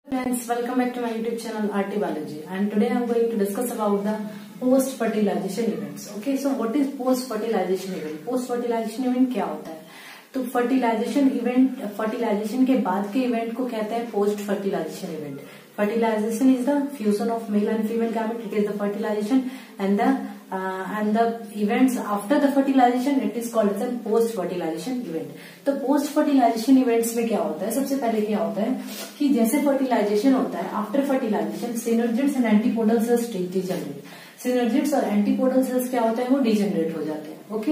Friends, welcome back to my YouTube channel RT Biology, and today I am going to discuss about the post fertilization events. Okay, so what is post fertilization event? Post fertilization event क्या होता है? तो fertilization event, fertilisation के बाद के event को कहते हैं post fertilisation event. Fertilization is the fusion of male and female gamete. It is the fertilization, and the events after the fertilization, it is called as a post fertilization event. तो post fertilization events में क्या होता है? सबसे पहले क्या होता है कि जैसे fertilization होता है, after fertilization synergids and antipodal cells degenerate. Synergids और एंटीपोडल सेल्स क्या होते हैं? वो डिजेनरेट हो जाते हैं. Okay,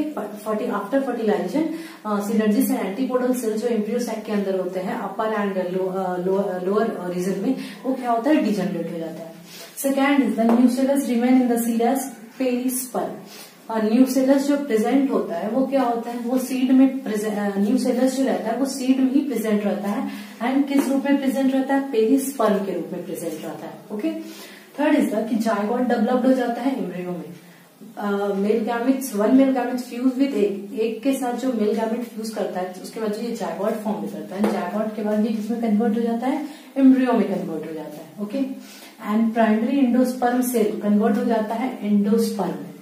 after fertilisation synergids and antipodal cells जो एम्ब्रियो सैक के अंदर होते हैं अपर एंड लोअर रीजन में, वो क्या होता है? डिजेनरेट हो जाता है. Second is the nucellus remain in the seed as perisperm. Nucellus जो प्रेजेंट होता है वो क्या होता है? वो सीड में न्यूसेलस जो रहता है वो सीड में ही प्रेजेंट रहता है. एंड किस रूप में प्रेजेंट रहता है? पेरिस्पर्म के रूप में प्रेजेंट रहता है. ओके. थर्ड इज द कि जायगोट डेवलप्ड हो जाता है एम्ब्रियो में. Male gametes, one male gamete fuse with egg के साथ जो मेल गैमेट फ्यूज करता है उसके बाद ये जायगोट फॉर्म भी करता है. जायगोट के बाद ये किसमें कन्वर्ट हो जाता है? एम्ब्रियो में कन्वर्ट हो जाता है. Okay. And primary endosperm cell convert हो जाता है एंडोस्पर्म में.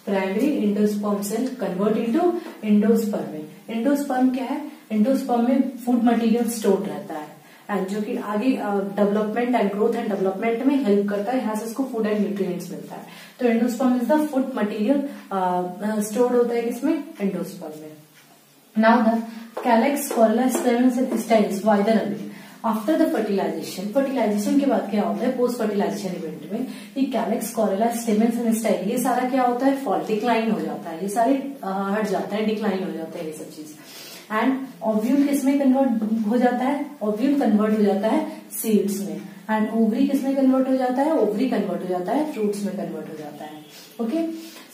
Primary endosperm cell convert into endosperm में. एंडोस्पर्म क्या है? एंडोस्पर्म में फूड मटेरियल स्टोर रहता है एंड जो कि आगे development and growth and development में हेल्प करता है. यहाँ से इसको फूड एंड न्यूट्रिएंट्स मिलता है. तो endosperm is the food material stored होता है किसमें? एंडोस्पर्म में. Now the calyx, corolla, stamens and styles wither away after the fertilization. Fertilization के बाद क्या होता है? पोस्ट फर्टिलाइजेशन इवेंट में ये calyx, corolla, stamens and style ये सारा क्या होता है? फॉल, डिक्लाइन हो जाता है. ये सारे हट जाता है, डिक्लाइन हो जाता है ये सब चीज. एंड ओव्यूल किसमें कन्वर्ट हो जाता है? ओव्यूल कन्वर्ट हो जाता है सीड्स में. एंड ओवरी किसमें कन्वर्ट हो जाता है? ओवरी कन्वर्ट हो जाता है फ्रूट्स में कन्वर्ट हो जाता है. Okay.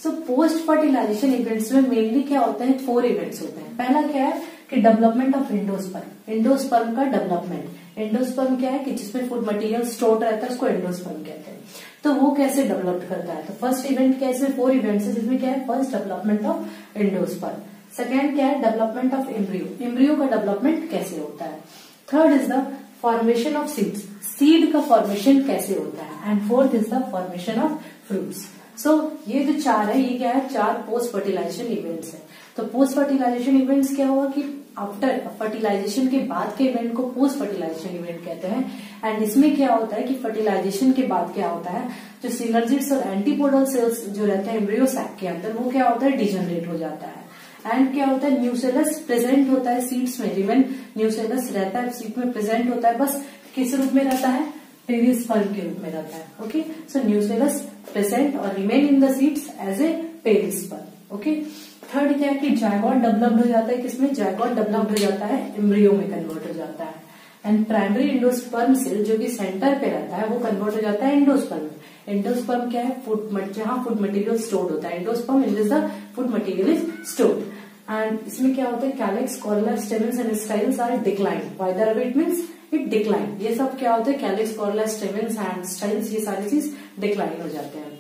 So post fertilisation events में मेनली क्या होता है? 4 इवेंट्स होते हैं. पहला क्या है कि डेवलपमेंट ऑफ एंडोस्पर्म. एंडोस्पर्म का डेवलपमेंट. एंडोस्पर्म क्या है कि जिसमें फूड मटेरियल स्टोर रहता है उसको एंडोस्पर्म कहते हैं. तो वो कैसे डेवलप करता है? तो फर्स्ट इवेंट क्या है? इसमें 4 इवेंट्स है जिसमें क्या है? First development of endosperm. Second क्या है? Development of embryo. एम्ब्रियो का डेवलपमेंट कैसे होता है? Third is the formation of seeds. Seed का फॉर्मेशन कैसे होता है? And fourth is the formation of fruits. So ये जो 4 है ये क्या है? 4 पोस्ट फर्टिलाइजेशन इवेंट्स है. तो पोस्ट फर्टिलाइजेशन इवेंट्स क्या हुआ कि आफ्टर फर्टिलाइजेशन के बाद के इवेंट को पोस्ट फर्टिलाइजेशन इवेंट कहते हैं. एंड इसमें क्या होता है कि फर्टिलाइजेशन के बाद क्या होता है? जो सिनर्जिड्स और एंटीपोडल सेल्स जो रहते हैं एम्ब्रियो सैक के अंदर वो क्या होता है? डिजेनरेट हो जाता है. एंड क्या होता है? न्यूसेलस प्रेजेंट होता है सीड्स में. रिमेन न्यूसेलस रहता है सीड में प्रेजेंट होता है, बस किस रूप में रहता है? पेरिस्पर्म के रूप में रहता है. ओके. सो न्यूसेलस प्रेजेंट और remain in the seeds as a perisperm. Okay. Third क्या है कि जायगोट डेवलप्ड हो जाता है किसमें? जायगोट डेवलप्ड हो जाता है एम्ब्रियो में कन्वर्ट हो जाता है. एंड प्राइमरी एंडोस्पर्म सेल जो कि सेंटर पे रहता है वो कन्वर्ट हो जाता है एंडोस्पर्म में. एंडोस्पर्म क्या है? जहां फूड मटेरियल स्टोर्ड होता है. Endosperm is the food material is stored. And इसमें क्या होता है? Calyx, corolla, stamens and styles are decline. Wither away it means it decline. ये सब क्या होता है? Calyx, corolla, stamens and styles ये सारी चीज डिक्लाइन हो जाते हैं.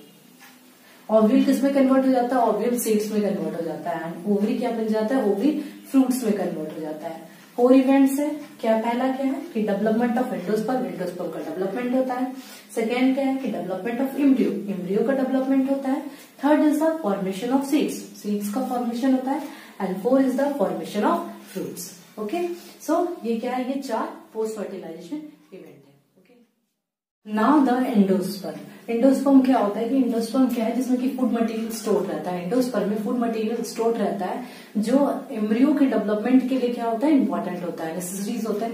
ओव्यूल किसमें कन्वर्ट हो जाता है? ओव्यूल सीड्स में कन्वर्ट हो जाता है. एंड ओवरी क्या बन जाता है? ओवरी फ्रूट्स में कन्वर्ट हो जाता है. 4 इवेंट्स है. क्या पहला क्या है कि डेवलपमेंट ऑफ एंडोस्पर्म. एंडोस्पर्म का डेवलपमेंट होता है. सेकेंड क्या है कि डेवलपमेंट ऑफ एम्ब्रियो. एम्ब्रियो का डेवलपमेंट होता है. Third is the formation of seeds. Seeds का फॉर्मेशन होता है. And 4 is the formation of fruits. Okay. So ये क्या है? ये 4 पोस्ट फर्टिलाइजेशन इवेंट है. Okay. Now the endosperm. Endosperm क्या होता है कि एंडोस्पर्म क्या है? जिसमें कि फूड मटेरियल स्टोर रहता है. एंडोस्पर्म में फूड मटेरियल स्टोर रहता है जो एम्ब्रियो के डेवलपमेंट के लिए क्या होता है? इंपॉर्टेंट होता है, नेसेसरीज होता है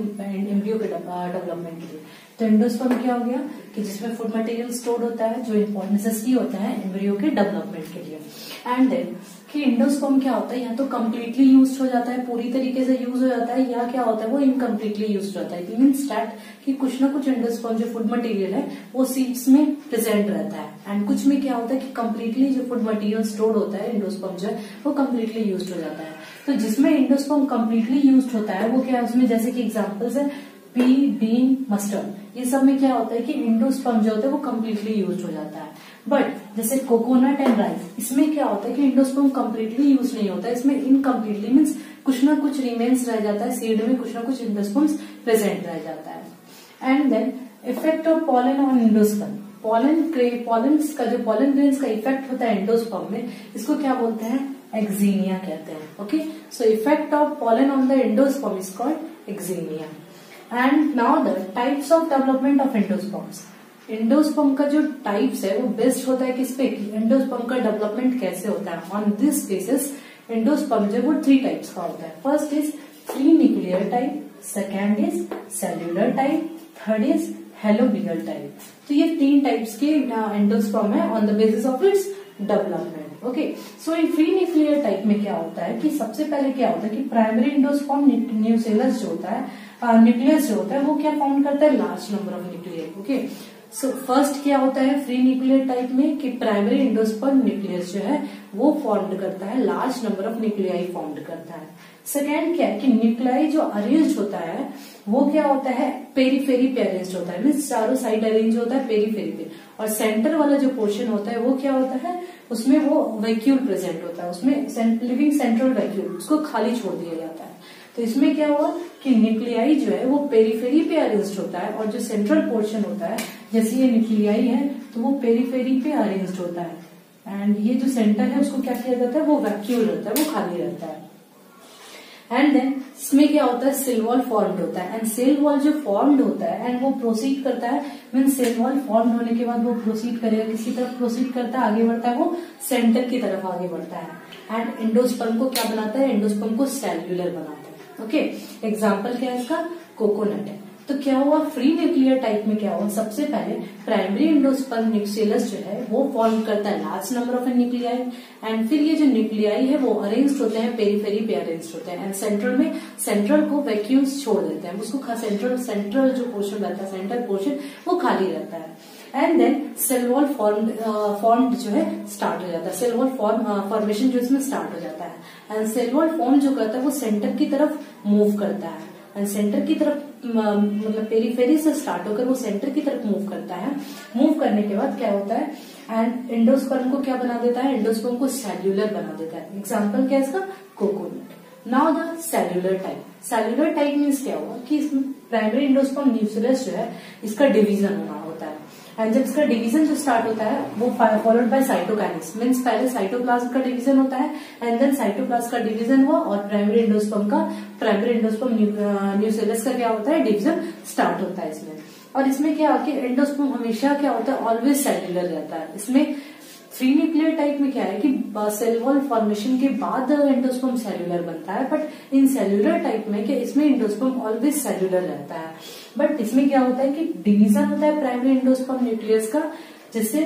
एम्ब्रियो के डेवलपमेंट के लिए. तो एंडोस्पर्म क्या हो गया कि जिसमें फूड मटेरियल स्टोर होता है जो नेसेसरी होता है एम्ब्रियो के डेवलपमेंट के लिए. एंड देन कि एंडोस्पर्म क्या होता है? या तो कम्प्लीटली यूज हो जाता है, पूरी तरीके से यूज हो जाता है, या क्या होता है? वो इनकम्प्लीटली यूज होता है. मीन्स दैट कि कुछ ना कुछ एंडोस्पर्म जो फूड मटेरियल है वो सीड्स में प्रेजेंट रहता है. एंड कुछ में क्या होता है कि कम्प्लीटली जो फूड मटेरियल स्टोर होता है एंडोस्पर्म जो है वो कम्प्लीटली यूज हो जाता है. तो जिसमें एंडोस्पर्म कम्प्लीटली यूज होता है वो क्या है? उसमें जैसे कि एग्जाम्पल्स है पी, बीन, मस्टर्ड. ये सब में क्या होता है कि एंडोस्पर्म जो होता है वो कम्प्लीटली यूज हो जाता है. बट जैसे कोकोनट एंड राइस इसमें क्या होता है कि एंडोस्पर्म कम्प्लीटली यूज नहीं होता है. इसमें इनकम्प्लीटली मीन्स कुछ ना कुछ रिमेन्स रह जाता है सीड में, कुछ ना कुछ एंडोस्पर्म प्रेजेंट रह जाता है. And then effect of pollen on endosperm. Pollen का जो पॉलन ग्रेन्स का इफेक्ट होता है एंडोस्पर्म में, इसको क्या बोलते हैं? एक्जीनिया कहते हैं। Okay, so effect of pollen on the endosperm is called xenia. And now the types of development of endosperms. Endosperm का जो टाइप्स है वो बेस्ड होता है किस पे? एंडोस्पर्म का डेवलपमेंट कैसे होता है। ऑन दिस बेसिस एंडोस्पर्म जो वो 3 टाइप्स का होता है। First is free nuclear type, second is cellular type, third is helobial type. तो ये 3 टाइप्स के एंडोस्पर्म है on the basis of its development. Okay, so in free nuclear type में क्या होता है कि सबसे पहले क्या होता है कि प्राइमरी एंडोस्पर्म न्यूक्लियस जो होता है, न्यूक्लियस जो होता है वो क्या फॉर्म करता है? Large number of nuclear. Okay, so first क्या होता है फ्री न्यूक्लियर टाइप में कि प्राइमरी एंडोस्पर्म न्यूक्लियस जो है वो फॉर्म करता है, large number of nuclei form करता है। सेकेंड क्या है कि न्यूक्लियाई जो अरेंज होता है वो क्या होता है? पेरीफेरी पे अरेंज होता है, मीन्स चारों साइड अरेंज होता है पेरीफेरी पे। और सेंटर वाला जो पोर्शन होता है वो क्या होता है? उसमें वो वैक्यूल प्रेजेंट होता है, उसमें लिविंग सेंट्रल वैक्यूल, उसको खाली छोड़ दिया जाता है। तो इसमें क्या हुआ कि न्यूक्लियाई जो है वो पेरीफेरी पे अरेंज होता है और जो सेंट्रल पोर्शन होता है, जैसे ये न्यूक्लियाई है तो वो पेरीफेरी पे अरेंज होता है एंड ये जो सेंटर है उसको क्या किया जाता है? वो वैक्यूल रहता है, वो खाली रहता है। एंड देन इसमें क्या होता है? सेल वॉल फॉर्म्ड होता है एंड सेल वॉल जो फॉर्म्ड होता है एंड वो प्रोसीड करता है, मीन सेल वॉल फॉर्म्ड होने के बाद वो प्रोसीड करेगा, किसी तरफ प्रोसीड करता है, आगे बढ़ता है, वो सेंटर की तरफ आगे बढ़ता है एंड एंडोस्पर्म को क्या बनाता है? एंडोस्पर्म को सेल्यूलर बनाता है। ओके, एग्जाम्पल क्या है इसका? कोकोनट है। तो क्या हुआ फ्री न्यूक्लियर टाइप में? क्या हुआ सबसे पहले प्राइमरी एंडोस्पर्म न्यूक्लियस जो है वो फॉर्म करता है large number of nuclei and फिर ये जो न्यूक्लियाई है वो अरेंज होते हैं, पेरीफेरी पे अरेंज होते हैं एंड सेंट्रल में सेंट्रल को वैक्यूल्स छोड़ देते हैं, उसको सेंट्रल जो पोर्शन रहता है, सेंटर पोर्शन वो खाली रहता है and then cell wall form जो है स्टार्ट हो जाता है, सेल वॉल फॉर्मेशन जो इसमें स्टार्ट हो जाता है एंड सेल वॉल फॉर्म जो करता है वो सेंटर की तरफ मूव करता है एंड सेंटर की तरफ मतलब पेरीफेरी से स्टार्ट होकर वो सेंटर की तरफ मूव करता है। मूव करने के बाद क्या होता है एंड एंडोस्पर्म को क्या बना देता है? एंडोस्पर्म को सेल्यूलर बना देता है। एग्जाम्पल क्या है इसका? Coconut. Now the cellular type. Cellular type means क्या हुआ कि इसमें प्राइमरी एंडोस्पर्म न्यूक्लियस जो है इसका डिवीजन होना होता है एंड जब इसका डिवीजन जो स्टार्ट होता है वो फॉलोड बाय साइटोकाइनेसिस, मींस पहले साइटोप्लाज्म का डिवीजन होता है एंड देन साइटोप्लाज्म का डिवीजन हुआ और प्राइमरी एंडोस्पर्म न्यूक्लियस का क्या होता है? डिवीजन स्टार्ट होता है इसमें। और इसमें क्या कि एंडोस्पर्म हमेशा क्या होता है? ऑलवेज सेल्यूलर रहता है। इसमें फ्री न्यूक्लियर टाइप में क्या है कि सेल वॉल फॉर्मेशन के बाद एंडोस्पर्म सेल्यूलर बनता है, बट इन सेल्यूलर टाइप में क्या इसमें एंडोस्पर्म ऑलवेज सेल्यूलर रहता है, बट इसमें क्या होता है कि डिवीजन होता है प्राइमरी एंडोस्पर्म न्यूक्लियस का, जिससे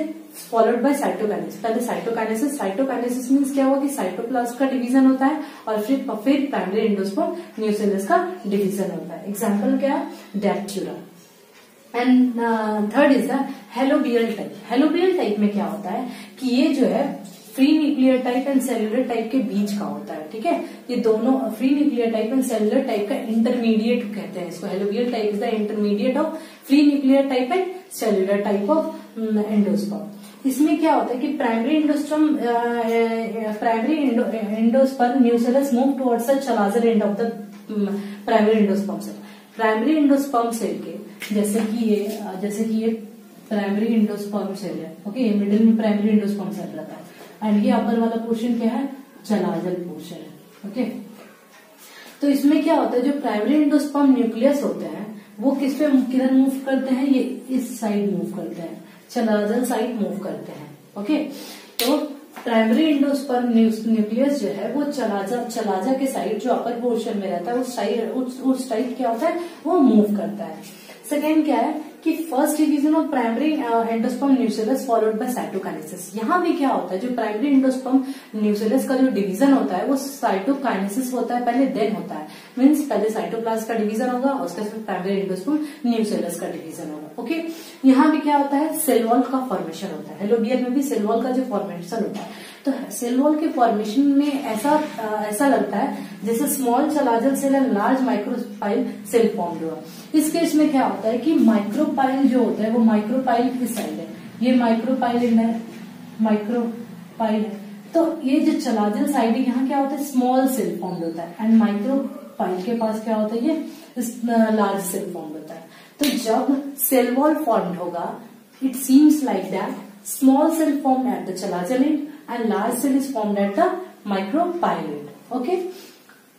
फॉलोड बाय साइटोकाइनेसिस। पहले साइटोकाइनेसिस मींस क्या हुआ कि साइटोप्लाज्म का डिवीजन होता है और फिर प्राइमरी एंडोस्पर्म न्यूक्लियस का डिवीजन होता है। एग्जाम्पल क्या? डैक्टुला। And third is the helobial type. Helobial type में क्या होता है कि ये जो है free nuclear type and cellular type के बीच का होता है। ठीक है, ये दोनों free nuclear type and cellular type का इंटरमीडिएट कहते हैं इसको। Helobial type is the intermediate of free nuclear type and cellular type of endosperm. इसमें क्या होता है कि primary endosperm nucleus move towards the chalazal end of the primary endosperm cell. Primary endosperm cell के जैसे कि ये प्राइमरी एंडोस्पर्म सेल है। ओके, ये मिडिल में प्राइमरी एंडोस्पर्म सेल रहता है एंड ये अपर वाला पोर्शन क्या है? चलाजल पोर्शन है। ओके, तो इसमें क्या होता है जो प्राइमरी एंडोस्पर्म न्यूक्लियस होते हैं वो किधर मूव करते हैं? ये इस साइड मूव करते हैं, चलाजल साइड मूव करते हैं। ओके, तो प्राइमरी एंडोस्पर्म न्यूक्लियस जो है वो चलाजा के साइड जो अपर पोर्शन में रहता है उस साइड क्या होता है? वो मूव करता है। सेकेंड क्या है कि first division of primary endosperm nucleus followed by cytokinesis. यहाँ भी क्या होता है जो प्राइमरी एंडोस्पर्म न्यूक्लियस का जो डिवीजन होता है वो साइटोकाइनेसिस होता है पहले, देन होता है। मींस पहले साइटोप्लाज्म का डिवीजन होगा और उसके बाद प्राइमरी एंडोस्पर्म न्यूक्लियस का डिवीजन होगा। ओके, यहाँ भी क्या होता है? सेल वॉल का फॉर्मेशन होता है। हेलोबियल में भी सेल वॉल का जो फॉर्मेशन होता है, तो सेल वॉल के फॉर्मेशन में ऐसा लगता है जैसे small chalazal cell and large micropyle cell form हुआ। इस केस में क्या होता है कि माइक्रोपाइल जो होता है वो माइक्रोपाइल किस साइड है? ये माइक्रोपाइल है, माइक्रोपाइल है। तो ये जो चलाजल साइड है यहाँ क्या होता है? स्मॉल सेल फॉर्म होता है एंड माइक्रोपाइल के पास क्या होता है? ये लार्ज सेल फॉर्म होता है। तो जब सेल वॉल फॉर्म होगा, it seems like that small cell form at the chalazal end and large cell is formed at the micropylar. Okay,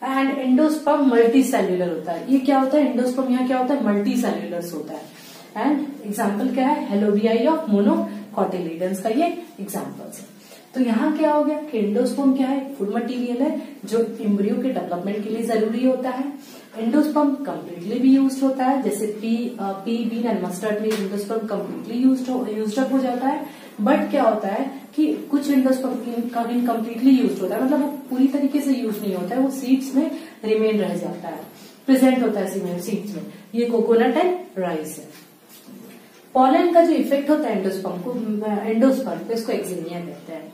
and endosperm multi cellular होता है. ये क्या होता है? एंडोस्पर्म यहाँ क्या होता है? मल्टी सेल्यूलर होता है. एंड एग्जाम्पल क्या है? हेलोबियाई ऑफ मोनोकोटिलीडन्स का ये एग्जाम्पल्स है. तो यहाँ क्या हो गया कि एंडोस्पर्म क्या है? फूड मटेरियल है जो एम्ब्रियो के डेवलपमेंट के लिए जरूरी होता है. एंडोस्पर्म कंप्लीटली भी यूज्ड होता है, जैसे पी बीन एंड मस्टर्ड में एंडोस्पर्म कंप्लीटली यूज्ड अप हो जाता है. बट क्या होता है कि कुछ एंडोस्पर्म इनकम्प्लीटली यूज्ड होता है, मतलब वो पूरी तरीके से यूज नहीं होता है, वो सीड्स में रिमेन रह जाता है, प्रेजेंट होता है सीड्स में. ये कोकोनट एंड राइस है. पॉलन का जो इफेक्ट होता है एंडोस्पर्म पे, इसको एक्सिनिया कहते हैं.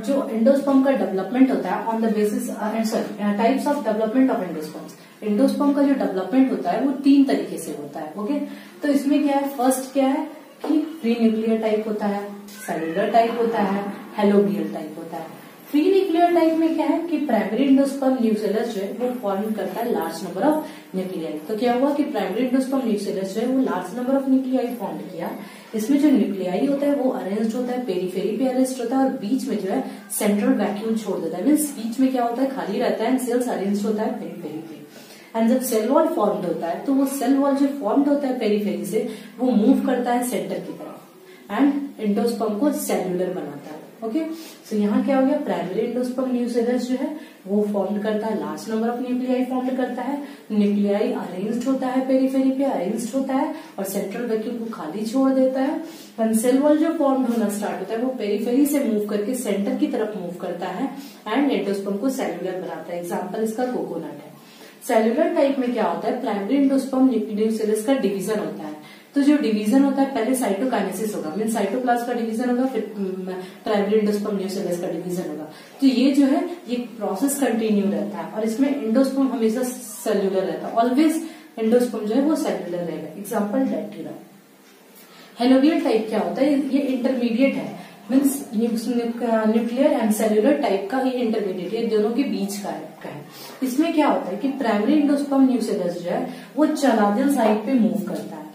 जो एंडोस्पर्म का डेवलपमेंट होता है on the basis types of development of endosperms. Endosperm का जो डेवलपमेंट होता है वो 3 तरीके से होता है. ओके, तो इसमें क्या है? फर्स्ट क्या है कि फ्री न्यूक्लियर टाइप होता है, सेलुलर टाइप होता है, हेलोबियल टाइप होता है. फ्री न्यूक्लियर टाइप में क्या है कि प्राइमरी एंडोस्पर्म न्यूक्लियस जो है वो फॉर्म करता है लार्ज नंबर ऑफ न्यूक्लियाई. तो क्या हुआ कि प्राइमरी एंडोस्पर्म न्यूक्लियस जो है वो large number of nuclei form किया. इसमें जो न्यूक्लियाई होता है वो अरेंज्ड होता है, पेरीफेरी पे अरेंज्ड होता है, और बीच में जो है सेंट्रल वैक्यूम छोड़ देता है. मीन्स बीच में क्या होता है? खाली रहता है, एंड सेल्स अरेंज्ड होता है पेरीफेरी पे. एंड जब सेल वॉल फॉर्म्ड होता है तो वो सेल वॉल जो फॉर्म्ड होता है पेरीफेरी से वो मूव करता है सेंटर की तरफ एंड एंडोस्पर्म को सेल्यूलर बनाता है. ओके, सो यहाँ क्या हो गया? प्राइमरी एंडोस्पर्म न्यूक्लियस जो है वो फॉर्म करता है, large number of nuclei form करता है. न्यूक्लियाई अरेंज्ड होता है पेरीफेरी पे, अरेंज्ड होता है और सेंट्रल वैक्यूम को खाली छोड़ देता है. सेल वॉल जो फॉर्म होना स्टार्ट होता है वो पेरीफेरी से मूव करके सेंटर की तरफ मूव करता है एंड एंडोस्पर्म को सेल्यूलर बनाता है. एग्जाम्पल इसका कोकोनट है. सेल्यूलर टाइप में क्या होता है? प्राइमरी एंडोस्पर्म न्यूक्लियस का डिवीजन होता है. तो जो डिवीजन होता है पहले साइटोकाइनेसिस होगा, मीन साइटोप्लाज्म का डिवीजन होगा, फिर प्राइमरी एंडोस्पर्म न्यूक्लियस का डिवीजन होगा. तो ये जो है ये प्रोसेस कंटिन्यू रहता है और इसमें एंडोस्पर्म हमेशा सेल्यूलर रहता है. ऑलवेज एंडोस्पर्म जो है वो सेल्यूलर रहेगा. एग्जाम्पल डेक्टिला. हेलोबियल टाइप क्या होता है? ये इंटरमीडिएट है, means nuclear and cellular type का ये इंटरमीडिएट, ये दोनों के बीच का है. इसमें क्या होता है कि प्राइमरी एंडोस्पर्म न्यूक्लियस जो है वो चलाजल साइड पे मूव करता है.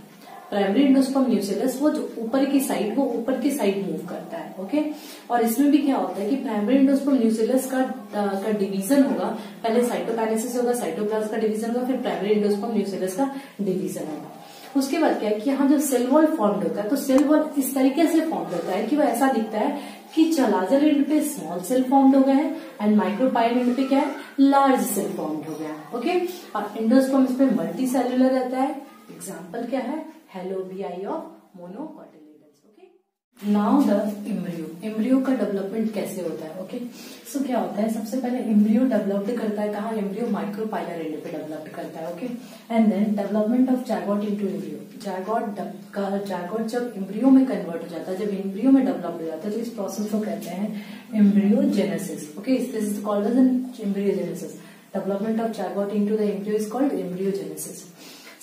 प्राइमरी एंडोस्पर्म न्यूक्लियस वो जो ऊपर की साइड मूव करता है. ओके, और इसमें भी क्या होता है कि प्राइमरी एंडोस्पर्म न्यूक्लियस का डिवीजन होगा. पहले साइटोकाइनेसिस होगा, साइटोप्लाज्म का डिवीजन होगा, फिर प्राइमरी एंडोस्पर्म न्यूक्लियस का डिवीजन होगा. उसके बाद क्या है कि यहाँ जो सेल वॉल फॉर्म्ड होता है तो सेल वॉल इस तरीके से फॉर्म होता है कि वो ऐसा दिखता है कि चलाजल एंड पे स्मॉल सेल फॉर्म्ड हो गए हैं एंड माइक्रोपाइल एंड पे क्या है? लार्ज सेल फॉर्म्ड हो गया. ओके, और एंडोस्पर्म इसमें मल्टी सेल्यूलर रहता है. एग्जाम्पल क्या है? Helobiae of monocotyledons. Okay, now the embryo. Embryo का डेवलपमेंट कैसे होता है? ओके, सो क्या होता है? सबसे पहले एम्ब्रियो डेवलप्ड करता है कहाँ? एम्ब्रियो माइक्रोपाइलर एंड पे डेवलप्ड करता है. Okay, and then development of zygote into embryo. Zygote जब एम्ब्रियो में कन्वर्ट हो जाता है, जब एम्ब्रियो में डेवलप हो जाता है तो इस प्रोसेस को कहते हैं embryogenesis. Okay, this is called as embryogenesis. Development of zygote into the embryo is called embryogenesis.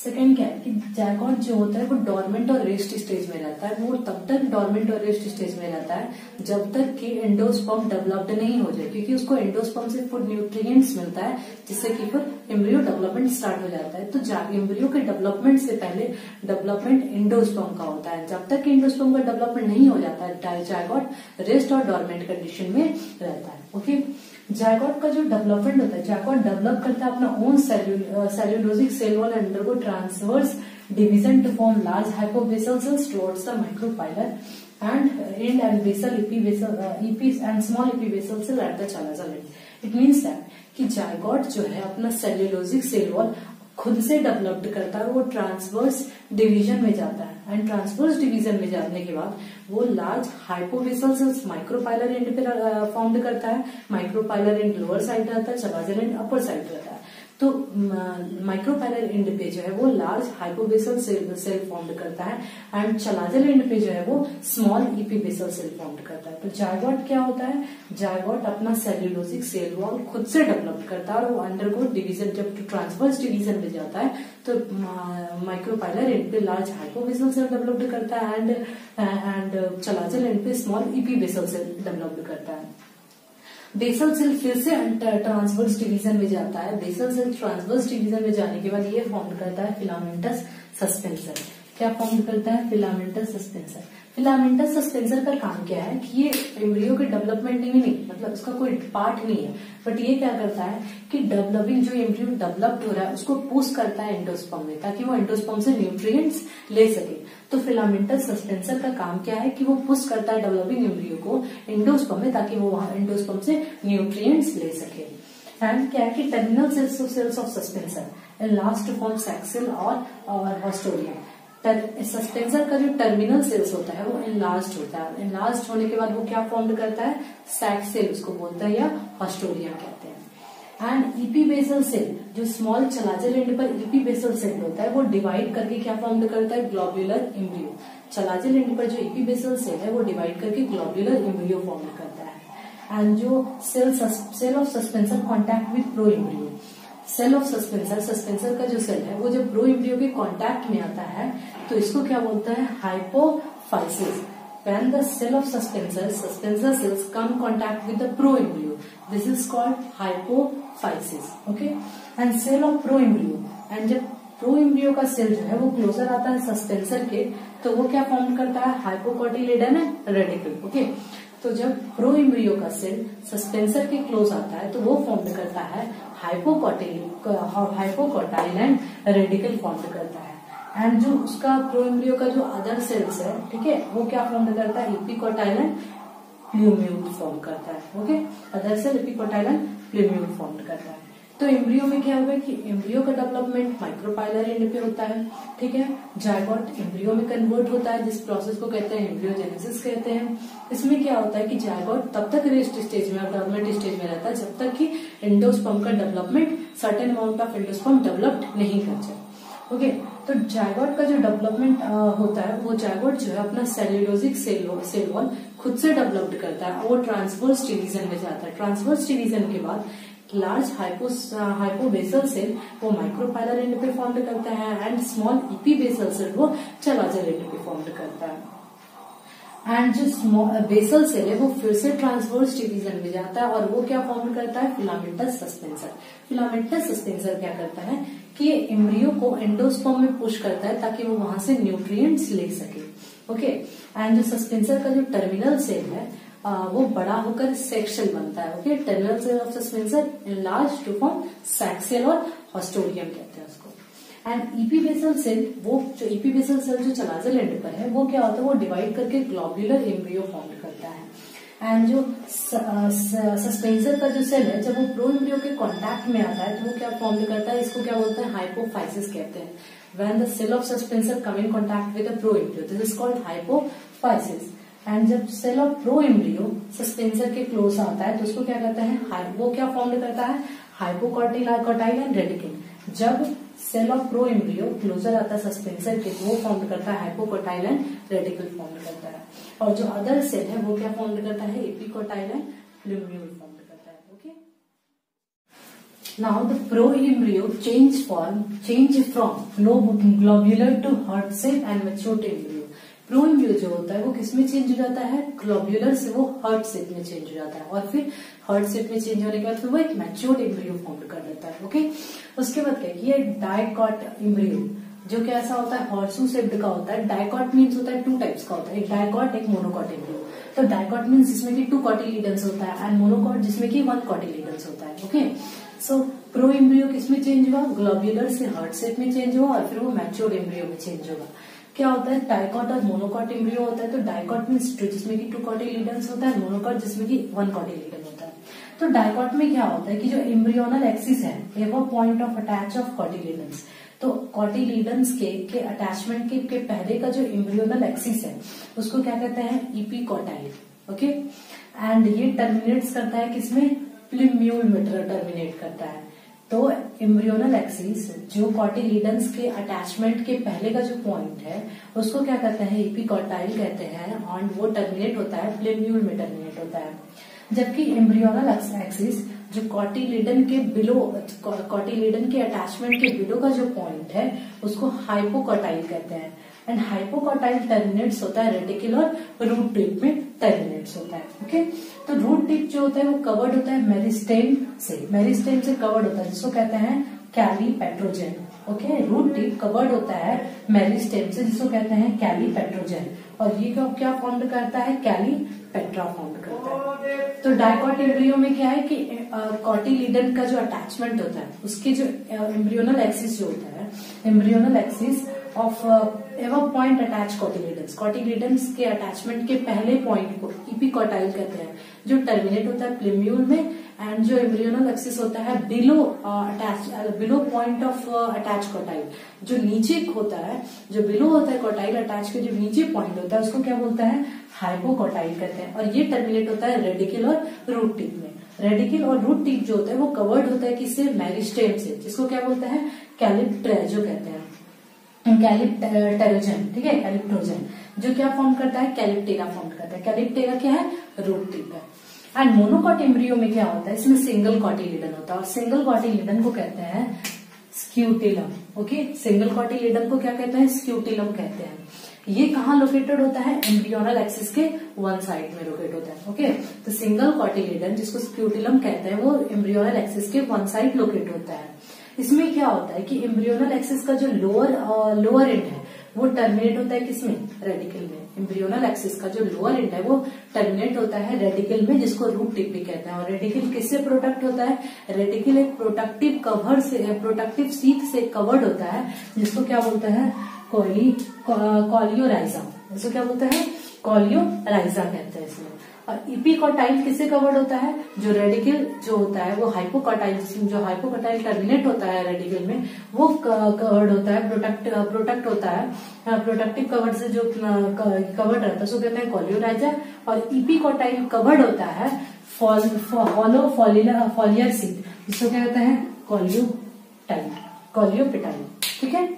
Second क्या है कि जायगोट जो होता है वो डोरमेंट और रेस्ट स्टेज में रहता है. वो तब तक डोरमेंट और रेस्ट स्टेज में रहता है जब तक कि एंडोस्पर्म डेवलप्ड नहीं हो जाए, क्योंकि उसको एंडोस्पर्म से फूड न्यूट्रिएंट्स मिलता है जिससे कि फिर एम्ब्रियो डेवलपमेंट स्टार्ट हो जाता है. तो एम्ब्रियो के डेवलपमेंट से पहले डेवलपमेंट एंडोस्पर्म का होता है. जब तक एंडोस्पर्म का डेवलपमेंट नहीं हो जाता है जायगोट रेस्ट और डोरमेंट कंडीशन में रहता है. ओके, जायगोट का जो डेवलपमेंट होता है, जायगोट डेवलप करता है अपना own cellulosic cell wall undergo transverse division to form large hypobasal cells towards the micropylar and basal epivasal and small epivasal cell at the chalazal end. It means that कि zygote जो है अपना cellulosic cell wall खुद से developed करता है और वो ट्रांसवर्स डिवीजन में जाता है. एंड ट्रांसवर्स डिवीजन में जाने के बाद वो large hypobasal cells micropylar end पे फॉर्म करता है. माइक्रोपाइलर एंड लोअर साइड रहता है, चलाजल एंड अपर साइड रहता है. तो माइक्रोपाइलर एंड पे जो है वो लार्ज हाइपोबेसल सेल फॉर्म करता है एंड चलाजल एंड पे जो है वो स्मॉल इपीबेसल सेल फॉर्म करता है. तो जायगोट क्या होता है? जायगोट अपना सेल्यूलोजिक सेल वॉल खुद से डेवलप करता है और वो अंडरगो डिवीजन जब ट्रांसवर्स डिवीजन में जाता है तो माइक्रोपाइलर एंड पे लार्ज हाइपोबेसल सेल डेवलप्ड करता है एंड चलाजल एंड पे स्मॉल इपीबेसल सेल डेवलप्ड करता है. बेसल सेल फिर से ट्रांसवर्स डिवीजन में जाता है. बेसल सेल ट्रांसवर्स डिवीजन में जाने के बाद ये फॉर्म करता है फिलामेंटस सस्पेंसर। क्या फॉर्म करता है? Filamentous suspensor. फिलामेंटस सस्पेंसर का काम क्या है कि ये एम्ब्रियो के डेवलपमेंट में नहीं, मतलब इसका कोई पार्ट नहीं है, बट ये क्या करता है कि डेवलपिंग जो एम्ब्रियो डेवलप्ड हो रहा है उसको पुश करता है एंडोस्पर्म में, ताकि वो एंडोस्पर्म से न्यूट्रिएंट्स ले सके। तो फिलामेंटस सस्पेंसर का काम क्या है कि वो पुश करता है डेवलपिंग एम्ब्रियो को एंडोस्पर्म में, ताकि वो वहां एंडोस्पर्म से न्यूट्रिएंट्स ले सके। एंड क्या है कि terminal cells of suspensor in last form सैक्सिल और हॉस्टोरियम। सस्पेंसर का जो टर्मिनल सेल्स होता है वो इनलार्ज्ड होता है। इनलार्ज्ड होने के बाद वो क्या फॉर्म करता है? सैक सेल उसको बोलते हैं, या हॉस्टोरियम कहते हैं। एंड ईपीबेसल सेल, जो स्मॉल चलाजल एंड पर ईपीबेसल सेल होता है वो डिवाइड करके क्या फॉर्म करता है? Globular embryo. चलाजल एंड पर जो ईपीबेसल सेल है वो डिवाइड करके ग्लोब्यूलर एम्ब्रियो फॉर्म करता है। एंड जो cell of suspensor contact with pro embryo. Cell of suspensor का जो सेल है वो जब प्रो एम्ब्रियो के कांटेक्ट में आता है तो इसको क्या बोलता है? Hypophysis. When the cell of suspensor cells come contact with the proembryo, this is called hypophysis. Okay, and cell of proembryo, and जब प्रोएम्ब्रियो का सेल जो है वो क्लोजर आता है सस्पेंसर के, तो वो क्या फॉर्म करता है? हाइपोकोटिलिडन रेडिकल। ओके, तो जब प्रोएम्ब्रियो का सेल सस्पेंसर के क्लोज आता है तो वो फॉर्म करता है हाइपोकोटाइलन रेडिकल फॉर्म करता है। एंड जो उसका प्रोएम्ब्रियो का जो अदर सेल्स है, ठीक है, वो क्या फॉर्म करता है? इपिकोटाइलन प्लूम्यूल फॉर्म करता है। Okay, other cell epicotyl plumule form करता है। तो एम्ब्रियो में क्या होगा कि एम्ब्रियो का डेवलपमेंट माइक्रोपाइलर एंड पे होता है, ठीक है। जायगोट एम्ब्रियो में कन्वर्ट होता है, जिस प्रोसेस को कहते हैं एम्ब्रियोजेनेसिस कहते हैं। इसमें क्या होता है कि जायगोट तब तक रेस्ट स्टेज में, डेवलपमेंट स्टेज में रहता है जब तक कि एंडोस्पर्म का development, certain amount of endosperm developed नहीं कर जाए। ओके, तो जायगोट का जो डेवलपमेंट होता है वो जायगोट जो है अपना सेल्यूलोजिक सेल वॉल खुद से डेवलप्ड करता है, वो ट्रांसवर्स डिवीजन में जाता है। ट्रांसवर्स डिवीजन के बाद लार्ज हाइपोबेसल सेल वो माइक्रोपाइलर एंड पे फॉर्म करता है, एंड स्मॉल इपीबेसल सेल वो चलाजल एंड पे फॉर्म करता है। एंड जो बेसल सेल है वो फिर से ट्रांसवर्स डिवीजन में जाता है और वो क्या फॉर्म करता है? Filamentous suspensor. फिलामेंटस सस्पेंसर क्या करता है कि एम्ब्रियो को एंडोस्पर्म में पुश करता है ताकि वो वहां से न्यूट्रिएंट्स ले सके। ओके, एंड जो सस्पेंसर का जो टर्मिनल सेल है वो बड़ा होकर सेक्शल बनता है। Okay, terminal cell of suspensor enlarge to form sac cell और हॉस्टोरियम कहते हैं उसको। एंड इपीबेसल सेल, वो जो इपीबेसल सेल जो चलाजल एंड पर है वो क्या होता है? वो डिवाइड करके ग्लोब्यूलर एम्ब्रियो फॉर्म करता है। एंड जो सस्पेंसर का जो सेल है जब वो प्रो एम्ब्रियो के कांटेक्ट में आता है तो वो क्या फॉर्म करता है? इसको क्या बोलते हैं? हाइपोफाइसिस कहते हैं। When the cell of suspensor come in contact with the pro embryo, this is called hypophysis. And जब cell of pro embryo suspensor के क्लोज आता है तो उसको क्या कहते हैं? वो क्या फॉर्म करता है? Hypocotyl and radicle. जब cell of pro embryo closer आता है सस्पेंसर के तो वो फॉर्म करता है हाइपोकोटाइलन रेडिकल फॉर्म करता है, और जो अदर सेल है वो क्या फॉर्म करता है? एपिकोटाइलन प्लूम्यूल फॉर्म करता है। Okay, now the pro embryo change from globular to heart cell and matured embryo. Pro embryo जो होता है वो किसमें चेंज हो जाता है? ग्लोब्यूलर से वो हार्ट शेप में चेंज हो जाता है, और फिर हार्ट शेप में चेंज होने के बाद फिर वो एक मैच्योर्ड एम्ब्रियो फॉर्म कर देता है। ओके, उसके बाद क्या है? डाइकॉट एम्ब्रियो जो कि ऐसा होता है हॉर्सू शेप्ड का होता है। डाइकॉट मीन्स होता है टू टाइप्स का होता है, एक डाइकॉट एक मोनोकॉट एम्ब्रियो। तो डाइकॉट मीन्स जिसमें कि 2 कॉटिलीडन्स होता है, एंड मोनोकॉट जिसमें कि 1 कॉटिलीडन्स होता है। ओके, सो प्रो एम्ब्रियो किसमें चेंज हुआ? ग्लोब्यूलर से हार्ट शेप में चेंज हुआ, और फिर वो मैच्योर्ड एम्ब्रियो में चेंज होगा। क्या होता है? डाइकॉट और मोनोकॉट एम्ब्रियो होता है। तो डाइकॉट मीन्स जिसमें कि 2 कॉटिलीडन्स होता है, मोनोकॉट जिसमें कि 1 कॉटिलीडन होता है। तो डाइकॉट में क्या होता है कि जो एम्ब्रियोनल एक्सिस है ये वो point of attach of cotyledons, तो कॉटिलीडन्स के अटैचमेंट के पहले का जो एम्ब्रियोनल एक्सिस है उसको क्या कहते हैं? इपिकोटाइल। ओके, एंड ये टर्मिनेट्स करता है किसमें? प्लूम्यूल में टर्मिनेट करता है। तो एम्ब्रियोनल एक्सिस जो कॉटिलीडन्स के अटैचमेंट के पहले का जो पॉइंट है उसको क्या कहते हैं? इपिकोटाइल कहते हैं, और वो टर्मिनेट होता है प्लूम्यूल में टर्मिनेट होता है। जबकि एम्ब्रियोनल एक्सिस जो कॉटिलीडन के बिलो, कॉटिलीडन के अटैचमेंट के बिलो का जो पॉइंट है उसको हाइपोकोटाइल कहते हैं, एंड हाइपोकोटाइल टर्मिनेट्स होता है रेटिकल और रूट टिप में टर्मिनेट्स होता है। ओके, तो रूट टिप जो होता है वो कवर्ड होता है मेरिस्टेम से कवर्ड होता है, जिसको कहते हैं कैलीपेट्रोजेन। ओके, रूट टिप कवर्ड होता है मेरिस्टेम से, जिसको कहते हैं कैलीपेट्रोजेन, और ये क्या फॉर्म करता है, कैलीपेट्रा फॉर्म करता है। तो डाइकॉट एम्ब्रियो में क्या है कि कॉटिलीडन का जो अटैचमेंट होता है, उसके जो एम्ब्रियोनल एक्सिस जो होता है, एम्ब्रियोनल एक्सिस ऑफ एवं पॉइंट अटैच कॉटिलीडन्स, कॉटिलीडन्स के अटैचमेंट के पहले पॉइंट को इपिकॉटाइल कहते हैं, जो टर्मिनेट होता है प्लेम्यूल में, एंड जो एम्ब्रियोनल एक्सिस होता है below below point of attach quartile, जो नीचे होता है, जो बिलो होता है कॉटाइल अटैच के जो नीचे पॉइंट होता है, उसको क्या बोलता है, हाइपोकॉटाइल कहते हैं, और ये टर्मिनेट होता है रेडिकल और रूट टिप में। रेडिकल और रूट टिप जो होता है वो कवर्ड होता है किससे, मेरिस्टेम से, जिसको क्या बोलते हैं, कैलिप्ट्रेजो कहते हैं, कैलिप्टेरोजन, ठीक है, कैलिप्ट्रोजन, जो क्या फॉर्म करता है, कैलिप्टेरा फॉर्म करता है। कैलिप्टेरा क्या है, रूट टिप है। एंड मोनोकॉट एम्ब्रियो में क्या होता है, इसमें सिंगल कॉटिलीडन होता है, और सिंगल कॉटिलीडन को कहते हैं स्क्यूटिलम। ओके, सिंगल कॉटिलीडन को क्या कहते हैं, स्क्यूटिलम कहते हैं। ये कहाँ लोकेटेड होता है, एम्ब्रियोनल एक्सिस के वन साइड में लोकेट होता है। ओके, तो सिंगल कॉटिलीडन जिसको स्क्यूटिलम कहते हैं वो एम्ब्रियोनल एक्सिस के वन साइड लोकेट होता है। इसमें क्या होता है कि एम्ब्रियोनल एक्सिस का जो लोअर एंड है वो टर्मिनेट होता है किसमें, रेडिकल में। एम्ब्रियोनल एक्सिस का जो लोअर एंड है वो टर्मिनेट होता है रेडिकल में, जिसको रूट टिप भी कहते हैं। और रेडिकल किससे प्रोटेक्ट होता है, रेडिकल एक प्रोटेक्टिव कवर से, प्रोटेक्टिव सीथ से कवर्ड होता है, जिसको क्या बोलते हैं, कॉलियोराइजा, इसको क्या बोलते हैं, कॉलियोराइजा कहते हैं इसमें। और इपिकॉटाइल किससे कवर्ड होता है, जो रेडिकल जो होता है वो हाइपोकॉटाइल, जो हाइपोकॉटाइल टर्मिनेट होता है रेडिकल में, वो कवर्ड होता है, प्रोटेक्ट होता है, प्रोटेक्टिव कवर से जो कवर्ड रहता है उसको कहते हैं कॉलियोराइजा। और इपिकॉटाइल कवर्ड होता है हॉलो फॉलियर सीथ, जिसको क्या कहते हैं, कॉलियोपेटाइल, ठीक है।